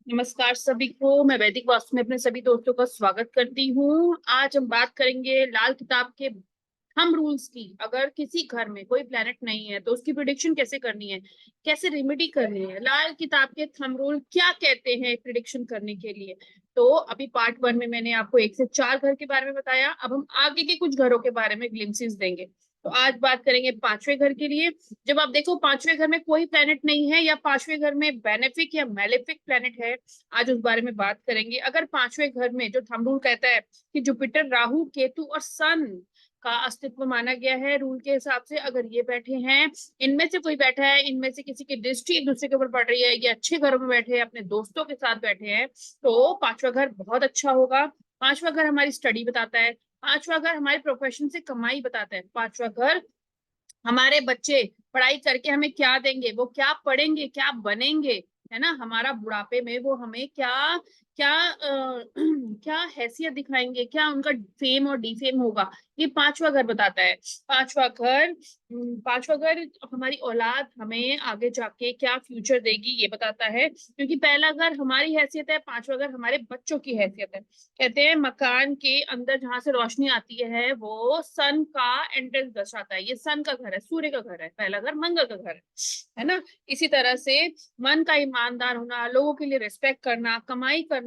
नमस्कार सभी को। मैं वैदिक वास्तु में अपने सभी दोस्तों का स्वागत करती हूँ। आज हम बात करेंगे लाल किताब के थंब रूल्स की। अगर किसी घर में कोई प्लेनेट नहीं है तो उसकी प्रिडिक्शन कैसे करनी है, कैसे रेमेडी करनी है, लाल किताब के थंब रूल क्या कहते हैं प्रिडिक्शन करने के लिए। तो अभी पार्ट 1 में मैंने आपको 1 से 4 घर के बारे में बताया। अब हम आगे के कुछ घरों के बारे में ग्लिम्सिस देंगे। तो आज बात करेंगे 5वें घर के लिए। जब आप देखो 5वें घर में कोई प्लेनेट नहीं है या 5वें घर में बेनेफिक या मेलेफिक प्लेनेट है, आज उस बारे में बात करेंगे। अगर 5वें घर में जो थंब रूल कहता है कि जुपिटर, राहु, केतु और सन का अस्तित्व माना गया है रूल के हिसाब से, अगर ये बैठे हैं, इनमें से कोई बैठा है, इनमें से किसी की दृष्टि एक दूसरे के ऊपर पड़ रही है, ये अच्छे घरों में बैठे हैं, अपने दोस्तों के साथ बैठे हैं, तो 5वां घर बहुत अच्छा होगा। 5वां घर हमारी स्टडी बताता है। 5वां घर हमारे प्रोफेशन से कमाई बताता है। 5वां घर हमारे बच्चे पढ़ाई करके हमें क्या देंगे, वो क्या पढ़ेंगे, क्या बनेंगे, है ना। हमारा बुढ़ापे में वो हमें क्या क्या क्या हैसियत दिखाएंगे, क्या उनका फेम और डीफेम होगा, ये 5वां घर बताता है। 5वां घर हमारी औलाद हमें आगे जाके क्या फ्यूचर देगी ये बताता है, क्योंकि पहला घर हमारी हैसियत है, 5वां घर हमारे बच्चों की हैसियत है। कहते हैं मकान के अंदर जहां से रोशनी आती है वो सन का एंट्रेंस दर्शाता है। ये सन का घर है, सूर्य का घर है, पहला घर मंगल का घर है ना। इसी तरह से मन का ईमानदार होना, लोगों के लिए रिस्पेक्ट करना, कमाई करना,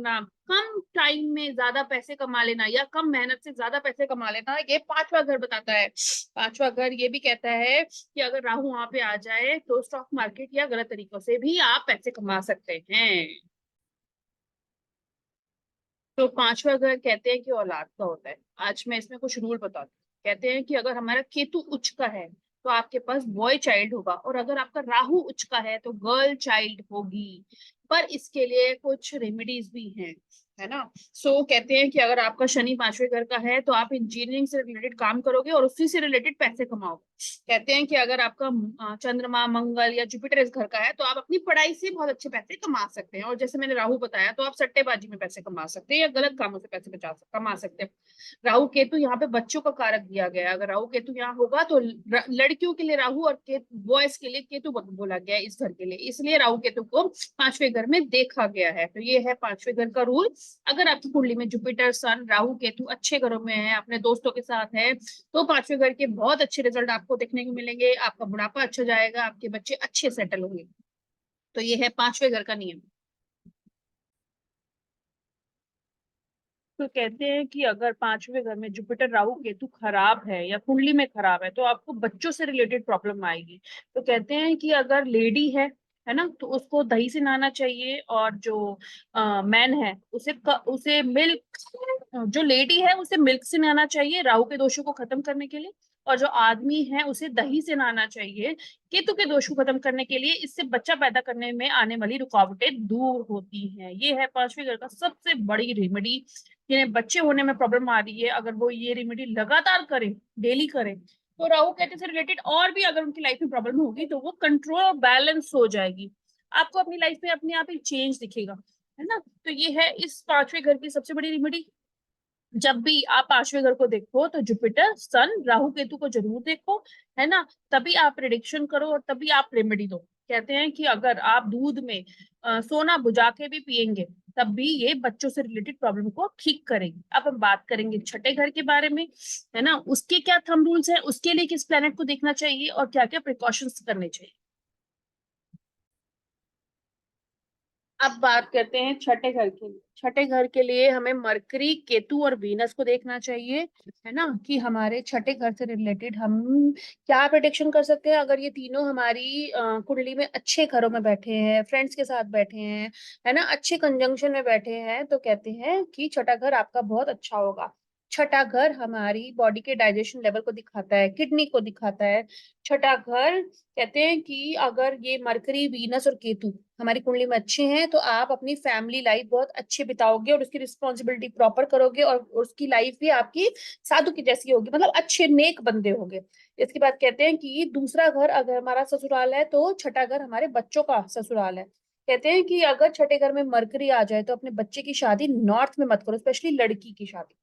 कम टाइम में ज्यादा पैसे कमा लेना या कम मेहनत से ज्यादा पैसे कमा लेना, ये 5वां घर बताता है। 5वां घर ये भी कहता है कि अगर राहु वहां पे आ जाए तो स्टॉक मार्केट या गलत तरीकों से भी आप पैसे कमा सकते हैं। तो 5वां घर कहते हैं कि औलाद का होता है। आज मैं इसमें कुछ रूल बताती हूँ। कहते हैं कि अगर हमारा केतु उच्च का है तो आपके पास बॉय चाइल्ड होगा, और अगर आपका राहु उच्च का है तो गर्ल चाइल्ड होगी। पर इसके लिए कुछ रेमेडीज भी हैं, है ना। कहते हैं कि अगर आपका शनि 5वें घर का है तो आप इंजीनियरिंग से रिलेटेड काम करोगे और उसी से रिलेटेड पैसे कमाओगे। कहते हैं कि अगर आपका चंद्रमा, मंगल या जुपिटर इस घर का है तो आप अपनी पढ़ाई से बहुत अच्छे पैसे कमा सकते हैं, और जैसे मैंने राहु बताया तो आप सट्टेबाजी में पैसे कमा सकते हैं या गलत कामों से पैसे कमा सकते हैं। राहु केतु यहाँ पे बच्चों का कारक दिया गया है। अगर राहु केतु यहाँ होगा तो लड़कियों के लिए राहु और बॉयज के लिए केतु बोला गया है इस घर के लिए, इसलिए राहु केतु को 5वें घर में देखा गया है। तो ये है 5वें घर का रूल। अगर आपकी कुंडली में जुपिटर, सन, राहु, केतु अच्छे घरों में है, अपने दोस्तों के साथ है, तो 5वें घर के बहुत अच्छे रिजल्ट आपको देखने को मिलेंगे। आपका बुढ़ापा अच्छा जाएगा, आपके बच्चे अच्छे सेटल होंगे। तो ये है 5वें घर का नियम। तो कहते हैं कि अगर 5वें घर में जुपिटर, राहु, केतु खराब है या कुंडली में खराब है तो आपको बच्चों से रिलेटेड प्रॉब्लम आएगी। तो कहते हैं कि अगर लेडी है ना, तो उसको दही से नहाना चाहिए, और जो मैन है उसे मिल्क, जो लेडी है उसे मिल्क से नहाना चाहिए राहु के दोषों को खत्म करने के लिए, और जो आदमी है उसे दही से नहाना चाहिए केतु के दोष को खत्म करने के लिए। इससे बच्चा पैदा करने में आने वाली रुकावटें दूर होती हैं। ये है 5वें घर का सबसे बड़ी रेमेडी। जिन्हें बच्चे होने में प्रॉब्लम आ रही है, अगर वो ये रेमेडी लगातार करें, डेली करें, तो राहु कहते से रिलेटेड और भी अगर उनकी लाइफ में प्रॉब्लम होगी तो वो कंट्रोल और बैलेंस हो जाएगी। आपको अपनी लाइफ में अपने आप ही चेंज दिखेगा, है ना। तो ये है इस 5वें घर की सबसे बड़ी रेमेडी। जब भी आप 5वें घर को देखो तो जुपिटर, सन, राहु, केतु को जरूर देखो, है ना। तभी आप प्रिडिक्शन करो और तभी आप रेमेडी दो। कहते हैं कि अगर आप दूध में सोना बुझा के भी पिएंगे तब भी ये बच्चों से रिलेटेड प्रॉब्लम को ठीक करेगी। अब हम बात करेंगे छठे घर के बारे में, है ना। उसके क्या थंब रूल्स हैं, उसके लिए किस प्लेनेट को देखना चाहिए और क्या क्या प्रिकॉशंस करने चाहिए। अब बात करते हैं छठे घर के लिए। छठे घर के लिए हमें मरकरी, केतु और वीनस को देखना चाहिए, है ना, कि हमारे छठे घर से रिलेटेड हम क्या प्रिडिक्शन कर सकते हैं। अगर ये तीनों हमारी कुंडली में अच्छे घरों में बैठे हैं, फ्रेंड्स के साथ बैठे हैं, है ना, अच्छे कंजंक्शन में बैठे हैं, तो कहते हैं कि छठा घर आपका बहुत अच्छा होगा। छठा घर हमारी बॉडी के डाइजेशन लेवल को दिखाता है, किडनी को दिखाता है। छठा घर कहते हैं कि अगर ये मरकरी, वीनस और केतु हमारी कुंडली में अच्छे हैं तो आप अपनी फैमिली लाइफ बहुत अच्छे बिताओगे और उसकी रिस्पॉन्सिबिलिटी प्रॉपर करोगे, और उसकी लाइफ भी आपकी साधु की जैसी होगी, मतलब अच्छे नेक बंदे होंगे। इसके बाद कहते हैं कि दूसरा घर अगर हमारा ससुराल है तो छठा घर हमारे बच्चों का ससुराल है। कहते हैं कि अगर छठे घर में मरकरी आ जाए तो अपने बच्चे की शादी नॉर्थ में मत करो, स्पेशली लड़की की शादी।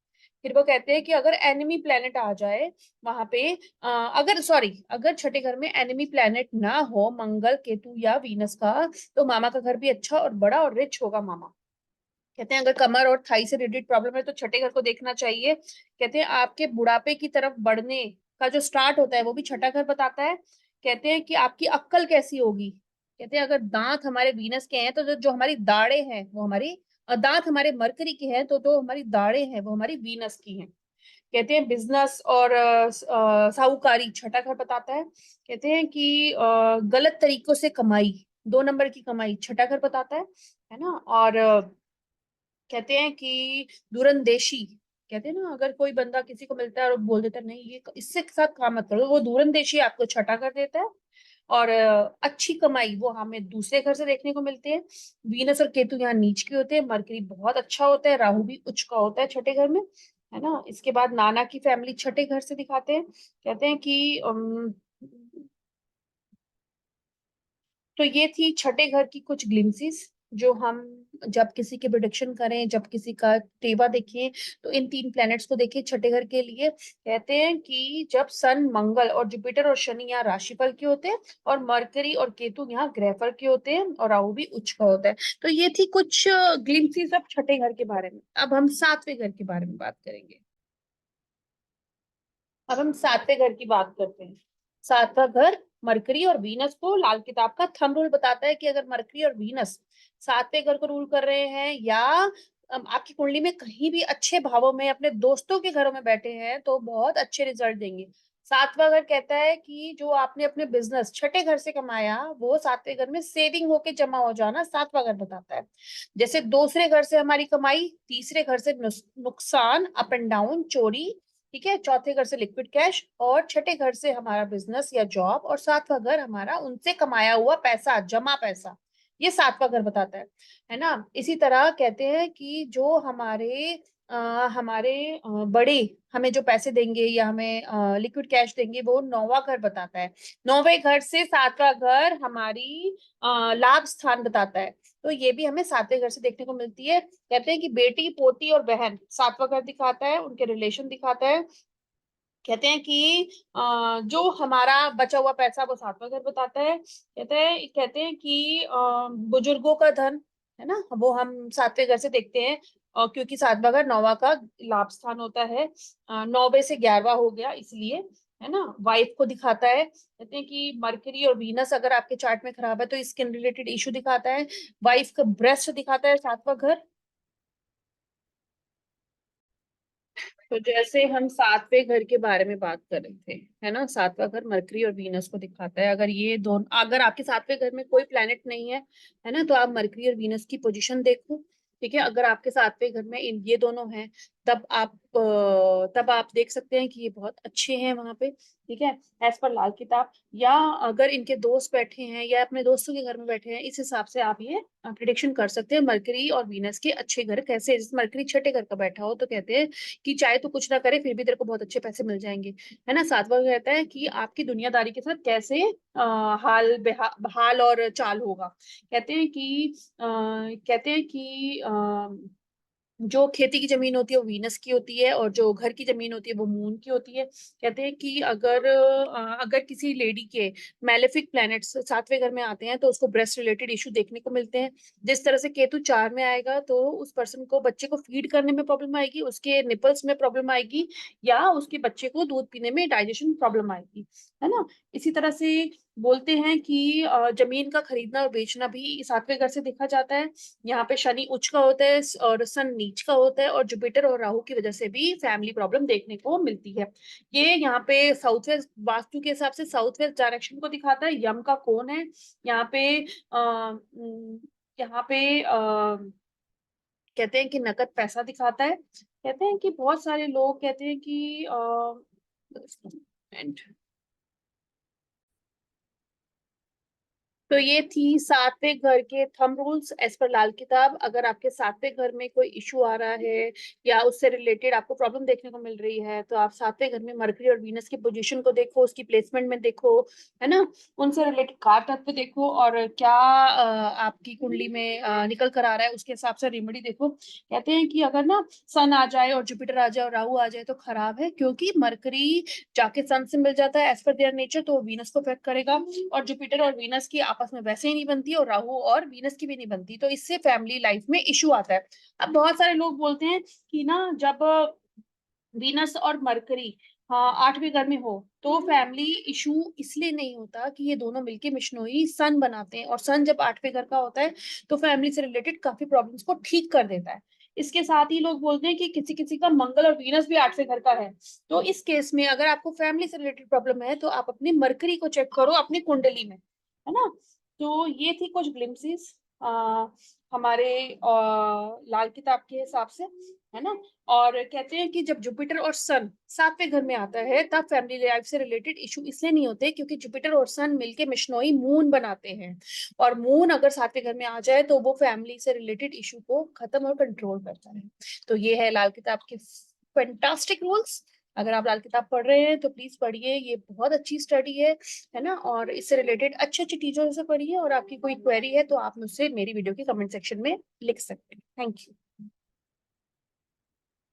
फिर वो कहते हैं कि अगर एनिमी प्लेनेट आ जाए वहां पे, अगर छठे घर में एनिमी प्लेनेट ना हो, मंगल, केतु या वीनस का, तो मामा का घर भी अच्छा और बड़ा और रिच होगा मामा। कहते हैं अगर कमर और थाई से रिलेटेड प्रॉब्लम है तो छठे घर को देखना चाहिए। कहते हैं आपके बुढ़ापे की तरफ बढ़ने का जो स्टार्ट होता है वो भी छठा घर बताता है। कहते हैं कि आपकी अक्कल कैसी होगी। कहते हैं अगर दांत हमारे वीनस के हैं तो जो जो हमारी दाढ़ें हैं वो हमारी, दांत हमारे मरकरी के हैं तो जो हमारी दाढ़ें हैं वो हमारी वीनस की हैं। कहते हैं बिजनेस और साहूकारी छठा घर बताता है। कहते हैं कि गलत तरीकों से कमाई, 2 नंबर की कमाई छठा घर बताता है ना। और कहते हैं कि दूरंदेशी, कहते हैं ना अगर कोई बंदा किसी को मिलता है और बोल देता है नहीं ये इससे साथ काम मत करो, वो दूरंदेशी आपको छठा कर देता है। और अच्छी कमाई वो हमें दूसरे घर से देखने को मिलती है। वीनस और केतु यहाँ नीच के होते हैं, मरकरी बहुत अच्छा होता है, राहु भी उच्च का होता है छठे घर में, है ना। इसके बाद नाना की फैमिली छठे घर से दिखाते हैं। कहते हैं कि तो ये थी छठे घर की कुछ ग्लिम्सिस, जो हम जब किसी की प्रिडिक्शन करें, जब किसी का टेवा देखें, तो इन 3 प्लैनेट्स को देखिए छठे घर के लिए। कहते हैं कि जब सन, मंगल और जुपिटर और शनि यहाँ राशिफल के होते हैं, और मरकरी और केतु यहाँ ग्रहफल के होते हैं, और राहु भी उच्च का होता है। तो ये थी कुछ ग्लिम्सिस अब छठे घर के बारे में। अब हम 7वें घर के बारे में बात करेंगे। अब हम 7वें घर की बात करते हैं। 7वां घर मरकरी और वीनस को, लाल किताब का थंब रूल बताता है कि अगर मरकरी और वीनस 7वें घर को रूल कर रहे हैं, या आपकी कुंडली में कहीं भी अच्छे भावों में अपने दोस्तों के घरों में बैठे हैं, तो बहुत अच्छे रिजल्ट देंगे। 7वां घर कहता है कि जो आपने अपने बिजनेस छठे घर से कमाया, वो 7वें घर में सेविंग होके जमा हो जाना 7वां घर बताता है। जैसे दूसरे घर से हमारी कमाई, तीसरे घर से नुकसान, अप एंड डाउन, चोरी, ठीक है, चौथे घर से लिक्विड कैश, और छठे घर से हमारा बिजनेस या जॉब, और 7वां घर हमारा उनसे कमाया हुआ पैसा, जमा पैसा। ये 7वां घर बताता है ना। इसी तरह कहते हैं कि जो हमारे बड़े हमें जो पैसे देंगे या हमें लिक्विड कैश देंगे, वो 9वां घर बताता है। 9वें घर से 7वां घर हमारी लाभ स्थान बताता है। तो ये भी हमें 7वें घर से देखने को मिलती है। कहते हैं कि बेटी, पोती और बहन 7वां घर दिखाता है, उनके रिलेशन दिखाता है। कहते हैं कि जो हमारा बचा हुआ पैसा वो 7वां घर बताता है। कहते हैं कि बुजुर्गों का धन, है ना, वो हम 7वें घर से देखते हैं। और क्योंकि 7वां घर 9वां का लाभ स्थान होता है, 9वें से 11वां हो गया इसलिए, है ना। वाइफ को दिखाता है। कहते हैं कि मरकरी और वीनस अगर आपके चार्ट में खराब है तो स्किन रिलेटेड इशू दिखाता है। वाइफ का ब्रेस्ट दिखाता है 7वां घर। तो जैसे हम 7वें घर के बारे में बात कर रहे थे, है ना, 7वां घर मरकरी और वीनस को दिखाता है। अगर ये दोनों, अगर आपके 7वें घर में कोई प्लेनेट नहीं है ना, तो आप मरकरी और वीनस की पोजीशन देखो। ठीक है, अगर आपके 7वें घर में ये दोनों हैं, तब आप देख सकते हैं कि ये बहुत अच्छे हैं वहां पे। ठीक है, एज पर लाल किताब, या अगर इनके दोस्त बैठे हैं या अपने दोस्तों के घर में बैठे हैं, इस हिसाब से आप ये प्रिडिक्शन कर सकते हैं मरकरी और वीनस के अच्छे घर कैसे। जैसे मरकरी छठे घर का बैठा हो तो कहते हैं कि चाहे तो कुछ ना करे फिर भी तेरे को बहुत अच्छे पैसे मिल जाएंगे, है ना। 7वां कहता है कि आपकी दुनियादारी के साथ कैसे हाल और चाल होगा। कहते हैं कि जो खेती की जमीन होती है वो वीनस की होती है, और जो घर की जमीन होती है वो मून की होती है। कहते हैं कि अगर किसी लेडी के मैलेफिक प्लैनेट्स 7वें घर में आते हैं तो उसको ब्रेस्ट रिलेटेड इशू देखने को मिलते हैं। जिस तरह से केतु 4 में आएगा तो उस पर्सन को बच्चे को फीड करने में प्रॉब्लम आएगी, उसके निपल्स में प्रॉब्लम आएगी, या उसके बच्चे को दूध पीने में डाइजेशन प्रॉब्लम आएगी, है ना। इसी तरह से बोलते हैं कि जमीन का खरीदना और बेचना भी 7वें घर से देखा जाता है। यहाँ पे शनि उच्च का होता है और सन नीच का होता है, और जुपिटर और राहु की वजह से भी फैमिली प्रॉब्लम देखने को मिलती है। ये यहाँ पे साउथ वेस्ट वास्तु के हिसाब से साउथ वेस्ट डायरेक्शन को दिखाता है। यम का कोण है यहाँ पे। यहाँ पे कहते हैं कि नकद पैसा दिखाता है। कहते हैं कि बहुत सारे लोग कहते हैं कि तो ये थी सातवें घर के थंब रूल्स एज पर लाल किताब। अगर आपके सातवें घर में कोई इशू आ रहा है या उससे रिलेटेड आपको प्रॉब्लम देखने को मिल रही है, तो आप सातवें घर में मरकरी और वीनस की पोजीशन को देखो, उसकी प्लेसमेंट में देखो, है ना, उनसे रिलेटेड कार तत्व देखो, और क्या आपकी कुंडली में निकल कर आ रहा है उसके हिसाब से रेमेडी देखो। कहते हैं कि अगर ना सन आ जाए और जुपिटर आ जाए और राहु आ जाए तो खराब है, क्योंकि मरकरी जाके सन से मिल जाता है एज पर देयर नेचर, तो वीनस को अफेक्ट करेगा, और जुपिटर और वीनस की आपस में वैसे ही नहीं बनती और राहु और वीनस की भी नहीं बनती, तो इससे फैमिली लाइफ में इशू आता है। अब बहुत सारे लोग बोलते हैं कि ना जब वीनस और मरकरी हाँ आठवें घर में हो तो फैमिली इशू इसलिए नहीं होता कि ये दोनों मिलके मिशनोई सन बनाते हैं, और सन जब आठवें घर का होता है तो फैमिली से रिलेटेड काफी प्रॉब्लम्स को ठीक कर देता है। इसके साथ ही लोग बोलते हैं कि किसी किसी का मंगल और वीनस भी आठवें घर का है, तो इस केस में अगर आपको फैमिली से रिलेटेड प्रॉब्लम है तो आप अपनी मरकरी को चेक करो अपनी कुंडली में, है ना। तो ये थी कुछ ग्लिम्पसेस हमारे लाल किताब के हिसाब से, है ना। और कहते हैं कि जब जुपिटर और सन सातवें घर में आता है तब फैमिली लाइफ से रिलेटेड इशू इसलिए नहीं होते क्योंकि जुपिटर और सन मिलके मिशनोई मून बनाते हैं, और मून अगर सातवें घर में आ जाए तो वो फैमिली से रिलेटेड इशू को खत्म और कंट्रोल करता है। तो ये है लाल किताब के फैंटास्टिक रूल्स। अगर आप लाल किताब पढ़ रहे हैं तो प्लीज पढ़िए, ये बहुत अच्छी स्टडी है ना, और इससे रिलेटेड अच्छी अच्छी चीजों से पढ़िए, और आपकी कोई क्वेरी है तो आप मुझसे मेरी वीडियो के कमेंट सेक्शन में लिख सकते हैं। Thank you.